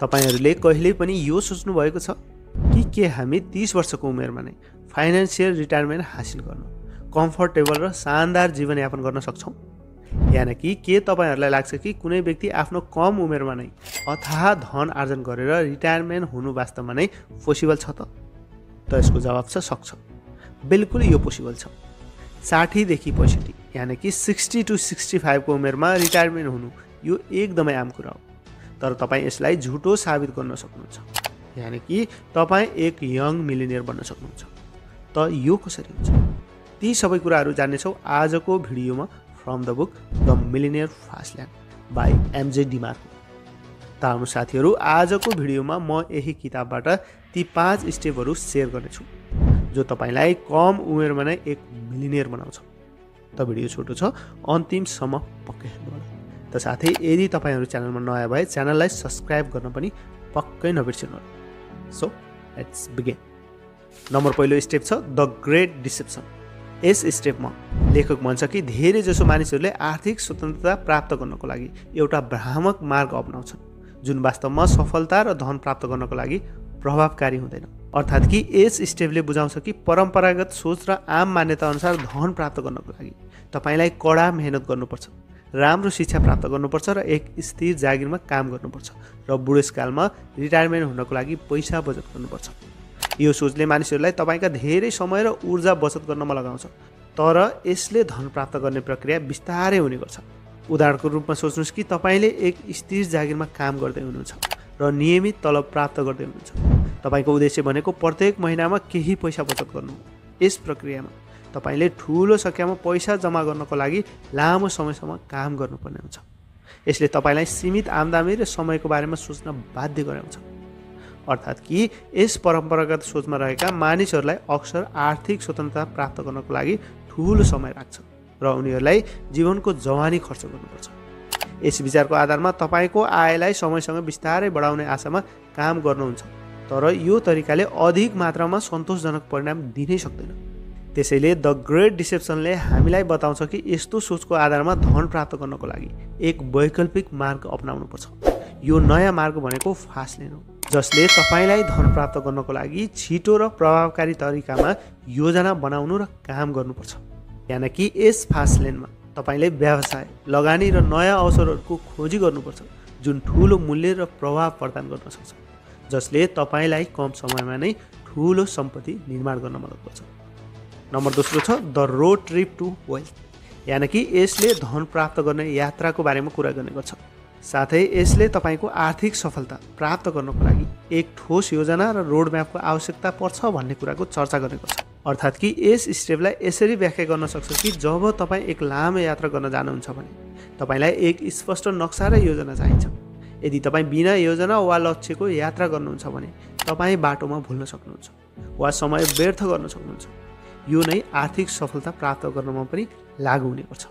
तपाईहरुले कहिल्यै पनि यो सोच्नु भएको छ कि के हामी 30 वर्षको उमेरमा नै फाइनान्शियल रिटायरमेन्ट हासिल गर्न कम्फर्टेबल र शानदार जीवन यापन गर्न सक्छौं? यानि कि के तपाईहरुलाई लाग्छ कि कुनै व्यक्ति आफ्नो कम उमेरमा नै अथाह धन आर्जन गरेर रिटायरमेन्ट हुनु वास्तवमा नै पोसिबल छ त? यसको जवाब छ सक्छ। बिल्कुल यो पोसिबल छ। 60 देखि 65 यानि कि 60 टु 65 को उमेरमा रिटायरमेन्ट हुनु यो एकदमै आम कुरा हो। तर तपाई यसलाई झुटो साबित गर्न सक्नुहुन्छ। यानि कि तपाई एक यङ मिलिनियर बन्न सक्नुहुन्छ। त यो कसरी हुन्छ? ती सबै कुराहरू जान्ने छौ आजको भिडियोमा from the book the millionaire fastlane by MJ DeMarco. त हाम्रो साथीहरू आजको भिडियोमा म यही किताबबाट ती 5 स्टेपहरू शेयर गर्नेछु जो तपाईलाई कम उमेरमा नै एक मिलिनियर बनाउँछ। त भिडियो छोटो छ, अन्तिमसम्म पक्कै हेर्नु होला। त साथै यदि तपाईहरु च्यानलमा नयाँ भए च्यानललाई सब्स्क्राइब गर्न पनि पक्कै नबिर्सनु होला। So let's begin. नम्बर पहिलो स्टेप छ द ग्रेट डिसेप्सन। यस स्टेपमा लेखक भन्छ कि धेरै जसो मानिसहरूले आर्थिक स्वतन्त्रता प्राप्त गर्नको लागि एउटा भ्रामक मार्ग अपनाउँछन् जुन वास्तवमा सफलता र धन प्राप्त गर्नको लागि प्रभावकारी हुँदैन। अर्थात् कि यस स्टेपले बुझाउँछ कि परम्परागत सोच र आम मान्यता अनुसार धन प्राप्त गर्नको लागि तपाईलाई कडा मेहनत गर्नुपर्छ, राम्रो शिक्षा प्राप्त गर्नुपर्छ र एक स्थिर जागिरमा काम गर्नुपर्छ र बुढेसकालमा रिटायरमेन्ट हुनको लागि पैसा बचत गर्नुपर्छ। यो सोचले मानिसहरूलाई तपाईका धेरै समय र ऊर्जा बचत गर्नमा लगाउँछ। तर यसले धन प्राप्त गर्ने प्रक्रिया बिस्तारै हुने गर्छ। उदाहरणको रूपमा सोच्नुस् कि तपाईले एक स्थिर जागिरमा काम गर्दै हुनुहुन्छ र नियमित तलब प्राप्त गर्दै हुनुहुन्छ। तपाईको उद्देश्य भनेको प्रत्येक महिनामा केही पैसा बचत गर्नु हो। यस प्रक्रियामा तपाईले ठूलो संख्यामा पैसा जम्मा गर्नको लागि लामो समयसम्म काम गर्नुपर्ने हुन्छ। यसले तपाईलाई सीमित आम्दानी र समयको बारेमा सोच्न बाध्य गराउँछ। अर्थात् कि यस परम्परागत सोचमा रहेका मानिसहरूलाई अक्सर आर्थिक स्वतन्त्रता प्राप्त गर्नको लागि ठूलो समय लाग्छ र उनीहरूलाई जीवनको जवानी खर्च गर्नुपर्छ। यस विचारको आधारमा तपाईको आयलाई समयसँग बिस्तारै बढाउने आशामा काम गर्नुहुन्छ। तर यो तरिकाले अधिक मात्रामा सन्तोषजनक परिणाम दिनै सक्दैन। त्यसैले द ग्रेट डिसेप्सनले हामीलाई बताउँछ कि यस्तो सोचको आधारमा धन प्राप्त गर्नको लागि एक वैकल्पिक मार्ग अपनाउनुपर्छ। यो नयाँ मार्ग भनेको फास्ट ल्यान्ड हो जसले तपाईलाई धन प्राप्त गर्नको लागि छिटो र प्रभावकारी तरिकामा योजना बनाउनु र काम गर्नुपर्छ। यानि कि यस फास्ट ल्यान्डमा तपाईले व्यवसाय, लगानी र नयाँ अवसरहरूको खोजी गर्नुपर्छ जुन ठूलो मूल्य र प्रभाव प्रदान गर्न सक्छ, जसले तपाईलाई कम समयमा नै ठूलो सम्पत्ति निर्माण गर्न मद्दत गर्छ। नम्बर दोस्रो छ the road trip to wealth. यानि कि यसले धन प्राप्त गर्ने यात्राको बारेमा कुरा गर्ने गर्छ। साथै यसले तपाईको आर्थिक सफलता प्राप्त गर्नको लागि एक ठोस योजना र रोडम्यापको आवश्यकता पर्छ भन्ने कुराको चर्चा गर्ने गर्छ। अर्थात् कि यस स्टेपलाई यसरी व्याख्या गर्न सक्छ कि जब तपाईँ एक लामो यात्रा गर्न जानुहुन्छ भने तपाईलाई एक स्पष्ट नक्सा र योजना चाहिन्छ। यदि तपाईँ बिना योजना वा लक्ष्यको यात्रा गर्नुहुन्छ भने तपाईँ बाटोमा भुल्न सक्नुहुन्छ वा समय व्यर्थ गर्न सक्नुहुन्छ। यो नै आर्थिक सफलता प्राप्त गर्नमा पनि लागू हुने गर्छ।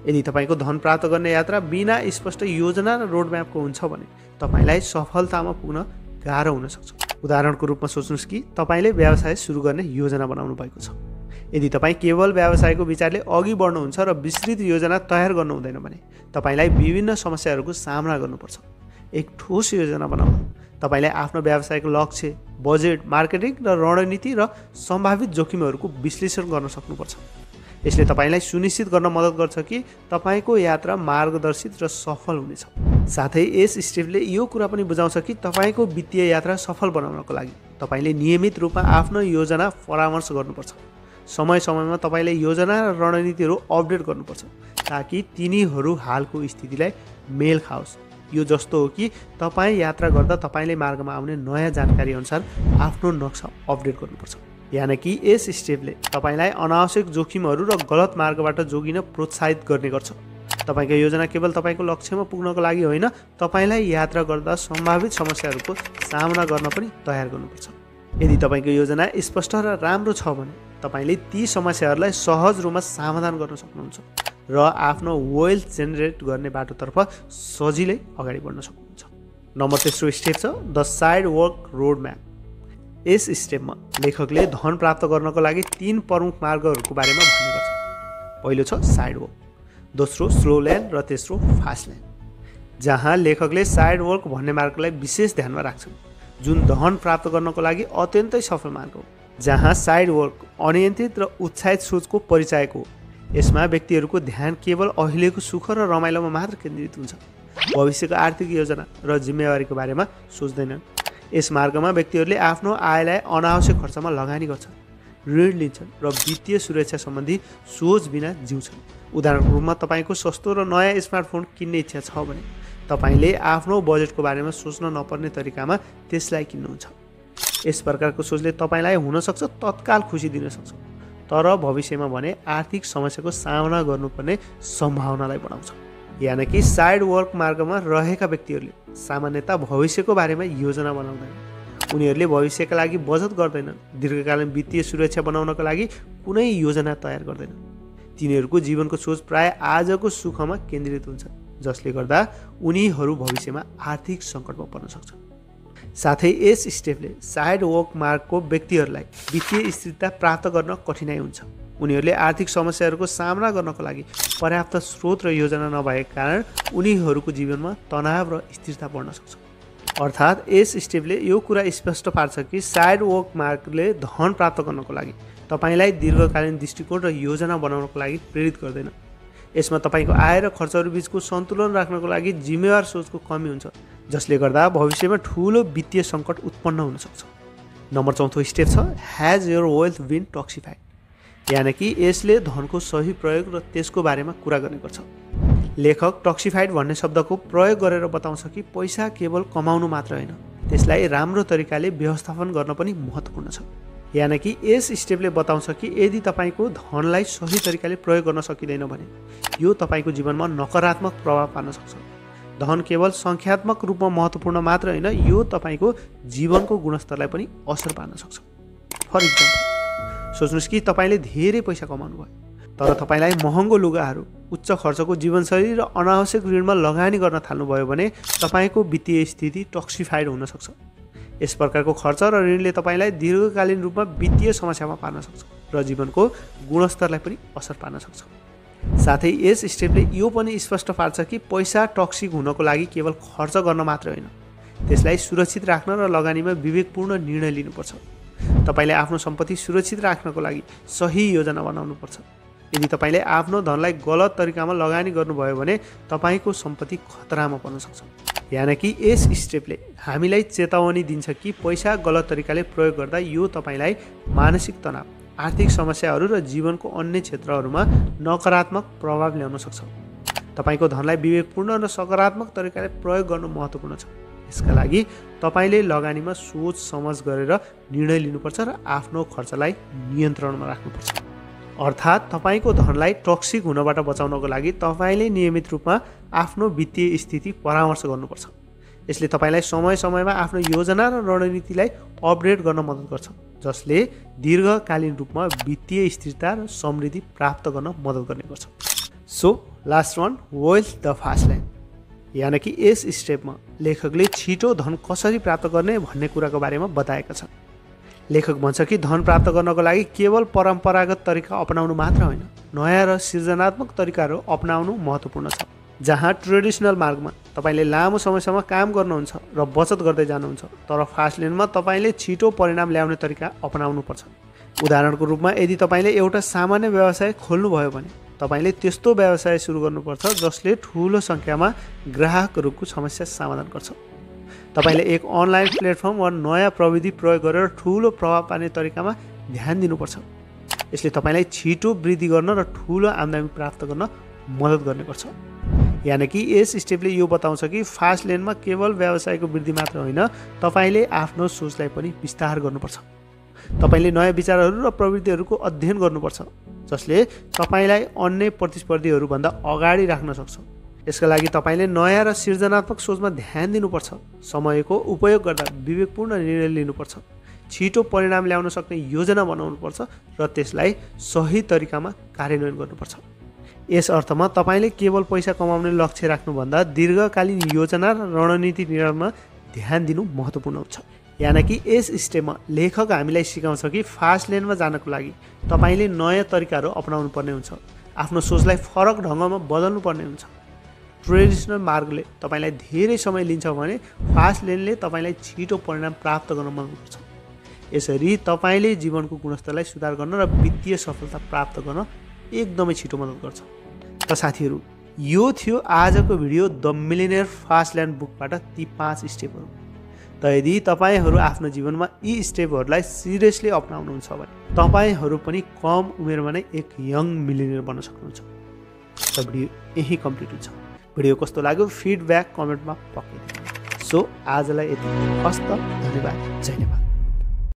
यदि तपाईको धन प्राप्त गर्ने यात्रा बिना स्पष्ट योजना र रोडम्यापको हुन्छ भने तपाईलाई सफलतामा पुग्न गाह्रो हुन सक्छ। उदाहरणको रूपमा सोच्नुस् कि तपाईले व्यवसाय सुरु गर्ने योजना बनाउनु भएको छ। यदि तपाईँ केवल व्यवसायको विचारले अघि बढ्नुहुन्छ र विस्तृत योजना तयार गर्नु हुँदैन भने तपाईलाई विभिन्न समस्याहरूको सामना गर्नुपर्छ। एक ठोस योजना बनाउन तपाईले आफ्नो व्यवसायको लक्ष्य, बजेट, मार्केटिङ र रणनीति र सम्भावित जोखिमहरूको विश्लेषण गर्न सक्नुपर्छ। यसले तपाईलाई सुनिश्चित गर्न मद्दत गर्छ कि तपाईको यात्रा मार्गदर्शित र सफल हुनेछ। साथै यस स्टेपले यो कुरा पनि बुझाउँछ कि तपाईको वित्तीय यात्रा सफल बनाउनको लागि तपाईले नियमित रूपमा आफ्नो योजना परामर्श गर्नुपर्छ। समय समयमा तपाईले योजना र रणनीतिहरू अपडेट गर्नुपर्छ ताकि तिनीहरू हालको स्थितिलाई मेल खाओस्। यो जस्तो हो कि तपाईँ यात्रा गर्दा तपाईले मार्गमा आउने नयाँ जानकारी अनुसार आफ्नो नक्सा अपडेट गर्नुपर्छ। यानि कि यस स्टेपले तपाईलाई अनावश्यक जोखिमहरू र गलत मार्गबाट जोगिन प्रोत्साहित गर्ने गर्छ। तपाईको योजना केवल तपाईको लक्ष्यमा पुग्नको लागि होइन, तपाईलाई यात्रा गर्दा सम्भावित समस्याहरूको सामना गर्न पनि तयार गर्नुपर्छ। यदि तपाईको योजना स्पष्ट र राम्रो छ भने तपाईले ती समस्याहरूलाई सहज रूपमा समाधान गर्न सक्नुहुन्छ र आफ्नो वेल्थ जेनेरेट गर्ने बाटोतर्फ सजिलै अगाडि बढ्न सक्नुहुन्छ। नम्बर तेस्रो स्टेप छ the sidewalk road map. यस स्टेपमा लेखकले धन प्राप्त गर्नको लागि 3 प्रमुख मार्गहरूको बारेमा भन्ने गर्छ। पहिलो छ साइड वर्क, दोस्रो स्लो ल्यान्ड र तेस्रो फास्ट ल्यान्ड। जहाँ लेखकले साइड वर्क भन्ने मार्गलाई विशेष ध्यानमा राख्छन्, जुन धन प्राप्त गर्नको लागि अत्यन्तै सफल मार्ग हो। जहाँ साइड वर्क अनियन्त्रित र उत्साहित सोचको परिचायक हो। यसमा व्यक्तिहरूको ध्यान केवल अहिलेको सुख र रमाइलोमा मात्र केन्द्रित हुन्छ, भविष्यको आर्थिक योजना र जिम्मेवारीको बारेमा सोच्दैनन्। यस मार्गमा व्यक्तिहरूले आफ्नो आयलाई अनावश्यक खर्चमा लगानी गर्छन्, ऋण लिन्छन् र वित्तीय सुरक्षा सम्बन्धी सोच बिना जिउँछन्। उदाहरणको रूपमा तपाईँको सस्तो र नयाँ स्मार्टफोन किन्ने इच्छा छ भने तपाईँले आफ्नो बजेटको बारेमा सोच्न नपर्ने तरिकामा त्यसलाई किन्नुहुन्छ। यस प्रकारको सोचले तपाईँलाई हुनसक्छ तत्काल खुसी दिन सक्छ, तर भविष्यमा भने आर्थिक समस्याको सामना गर्नुपर्ने सम्भावनालाई बढाउँछ। यानि कि साइड वर्क मार्गमा रहेका व्यक्तिहरूले सामान्यतः भविष्यको बारेमा योजना बनाउँदैनन्। उनीहरूले भविष्यका लागि बचत गर्दैनन्, दीर्घकालीन वित्तीय सुरक्षा बनाउनका लागि कुनै योजना तयार गर्दैनन्। तिनीहरूको जीवनको सोच प्राय आजको सुखमा केन्द्रित हुन्छ, जसले गर्दा उनीहरू भविष्यमा आर्थिक सङ्कटमा पर्न सक्छन्। साथै यस स्टेपले साइड वर्क मार्गको व्यक्तिहरूलाई वित्तीय स्थिरता प्राप्त गर्न कठिनाइ हुन्छ। उनीहरूले आर्थिक समस्याहरूको सामना गर्नको लागि पर्याप्त स्रोत र योजना नभएका कारण उनीहरूको जीवनमा तनाव र स्थिरता बढ्न सक्छ। अर्थात् यस स्टेपले यो कुरा स्पष्ट पार्छ कि साइड वर्क मार्गले धन प्राप्त गर्नको लागि तपाईँलाई दीर्घकालीन दृष्टिकोण र योजना बनाउनको लागि प्रेरित गर्दैन। यसमा तपाईँको आय र खर्चहरू बीचको सन्तुलन राख्नको लागि जिम्मेवार सोचको कमी हुन्छ, जसले गर्दा भविष्यमा ठुलो वित्तीय सङ्कट उत्पन्न हुन सक्छ। नम्बर 4 स्टेप छ हैज योर वेल्थ बीन टक्सिफाइड, यानि कि यसले धनको सही प्रयोग र त्यसको बारेमा कुरा गर्ने गर्छ। लेखक टक्सिफाइड भन्ने शब्दको प्रयोग गरेर बताउँछ कि पैसा केवल कमाउनु मात्र होइन, त्यसलाई राम्रो तरिकाले व्यवस्थापन गर्न पनि महत्त्वपूर्ण छ। यानि कि यस स्टेपले बताउँछ कि यदि तपाईँको धनलाई सही तरिकाले प्रयोग गर्न सकिँदैन भने यो तपाईँको जीवनमा नकारात्मक प्रभाव पार्न सक्छ। धन केवल सङ्ख्यात्मक रूपमा महत्त्वपूर्ण मात्र होइन, यो तपाईँको जीवनको गुणस्तरलाई पनि असर पार्न सक्छ। फर इक्जाम्पल, सोच्नुहोस् कि तपाईँले धेरै पैसा कमाउनु भयो, तर तपाईँलाई महँगो लुगाहरू, उच्च खर्चको जीवनशैली र अनावश्यक ऋणमा लगानी गर्न थाल्नुभयो भने तपाईँको वित्तीय स्थिति टक्सिफाइड हुन सक्छ। यस प्रकारको खर्च र ऋणले तपाईँलाई दीर्घकालीन रूपमा वित्तीय समस्यामा पार्न सक्छ र जीवनको गुणस्तरलाई पनि असर पार्न सक्छ। साथै यस स्टेपले यो पनि स्पष्ट पार्छ कि पैसा टक्सिक हुनको लागि केवल खर्च गर्न मात्र होइन, त्यसलाई सुरक्षित राख्न र लगानीमा विवेकपूर्ण निर्णय लिनुपर्छ। तपाईँले आफ्नो सम्पत्ति सुरक्षित राख्नको लागि सही योजना बनाउनुपर्छ। यदि तपाईँले आफ्नो धनलाई गलत तरिकामा लगानी गर्नुभयो भने तपाईँको सम्पत्ति खतरामा पर्न सक्छ। यानि कि यस स्टेपले हामीलाई चेतावनी दिन्छ कि पैसा गलत तरिकाले प्रयोग गर्दा यो तपाईँलाई मानसिक तनाव, आर्थिक समस्याहरू र जीवनको अन्य क्षेत्रहरूमा नकारात्मक प्रभाव ल्याउन सक्छ। तपाईँको धनलाई विवेकपूर्ण र सकारात्मक तरिकाले प्रयोग गर्नु महत्त्वपूर्ण छ। यसका लागि तपाईँले लगानीमा सोच समझ गरेर निर्णय लिनुपर्छ र आफ्नो खर्चलाई नियन्त्रणमा राख्नुपर्छ। अर्थात् तपाईँको धनलाई टक्सिक हुनबाट बचाउनको लागि तपाईँले नियमित रूपमा आफ्नो वित्तीय स्थिति परामर्श गर्नुपर्छ। यसले तपाईँलाई समय समयमा आफ्नो योजना र रणनीतिलाई अपडेट गर्न मद्दत गर्छ, जसले दीर्घकालीन रूपमा वित्तीय स्थिरता र समृद्धि प्राप्त गर्न मद्दत गर्ने गर्छ। So last one, wealth the fast line, यानि कि यस स्टेपमा लेखकले छिटो धन कसरी प्राप्त गर्ने भन्ने कुराको बारेमा बताएका छन्। लेखक भन्छ कि धन प्राप्त गर्नको लागि केवल परम्परागत तरिका अपनाउनु मात्र होइन, नयाँ र सृजनात्मक तरिकाहरू अपनाउनु महत्त्वपूर्ण छ। जहाँ ट्रेडिसनल मार्गमा तपाईँले लामो समयसम्म काम गर्नुहुन्छ र बचत गर्दै जानुहुन्छ, तर फास्ट लेनमा तपाईँले छिटो परिणाम ल्याउने तरिका अपनाउनुपर्छ। उदाहरणको रूपमा यदि तपाईँले एउटा सामान्य व्यवसाय खोल्नुभयो भने तपाईँले त्यस्तो व्यवसाय सुरु गर्नुपर्छ जसले ठुलो सङ्ख्यामा ग्राहकहरूको समस्या समाधान गर्छ। तपाईँले एक अनलाइन प्लेटफर्म वा नयाँ प्रविधि प्रयोग गरेर ठुलो प्रभाव पार्ने तरिकामा ध्यान दिनुपर्छ। यसले तपाईँलाई छिटो वृद्धि गर्न र ठुलो आम्दानी प्राप्त गर्न मद्दत गर्ने गर्छ। यानि कि यस स्टेपले यो बताउँछ कि फास्ट लेनमा केवल व्यवसायको वृद्धि मात्र होइन, तपाईँले आफ्नो सोचलाई पनि विस्तार गर्नुपर्छ। तपाईँले नयाँ विचारहरू र प्रवृत्तिहरूको अध्ययन गर्नुपर्छ, जसले तपाईँलाई अन्य प्रतिस्पर्धीहरूभन्दा अगाडि राख्न सक्छ। यसका लागि तपाईँले नयाँ र सृजनात्मक सोचमा ध्यान दिनुपर्छ, समयको उपयोग गर्दा विवेकपूर्ण निर्णय लिनुपर्छ, छिटो परिणाम ल्याउन सक्ने योजना बनाउनुपर्छ र त्यसलाई सही तरिकामा कार्यान्वयन गर्नुपर्छ। यस अर्थमा तपाईँले केवल पैसा कमाउने लक्ष्य राख्नुभन्दा दीर्घकालीन योजना र रणनीति निर्माणमा ध्यान दिनु महत्त्वपूर्ण हुन्छ। यानि कि यस स्टेपमा लेखक हामीलाई सिकाउँछ कि फास्ट लेनमा जानको लागि तपाईँले नयाँ तरिकाहरू अपनाउनु पर्ने हुन्छ, आफ्नो सोचलाई फरक ढङ्गमा बदल्नु पर्ने हुन्छ। ट्रेडिसनल मार्गले तपाईँलाई धेरै समय लिन्छ भने फास्ट लेनले तपाईँलाई छिटो परिणाम प्राप्त गर्न मद्दत गर्छ। यसरी तपाईँले जीवनको गुणस्तरलाई सुधार गर्न र वित्तीय सफलता प्राप्त गर्न एकदमै छिटो मद्दत गर्छ। त साथीहरू, यो थियो आजको video the millionaire fast lane बुकबाट ती 5 स्टेपहरू। त यदि तपाईँहरू आफ्नो जीवनमा यी स्टेपहरूलाई सिरियसली अपनाउनुहुन्छ भने तपाईँहरू पनि कम उमेरमा नै एक यङ मिलियनेयर बन्न सक्नुहुन्छ। त भिडियो यही कम्प्लिट हुन्छ। भिडियो कस्तो लाग्यो फिडब्याक कमेन्टमा पक्कै दिनु। सो आजलाई यति। हस्त, धन्यवाद, जय नेपाल।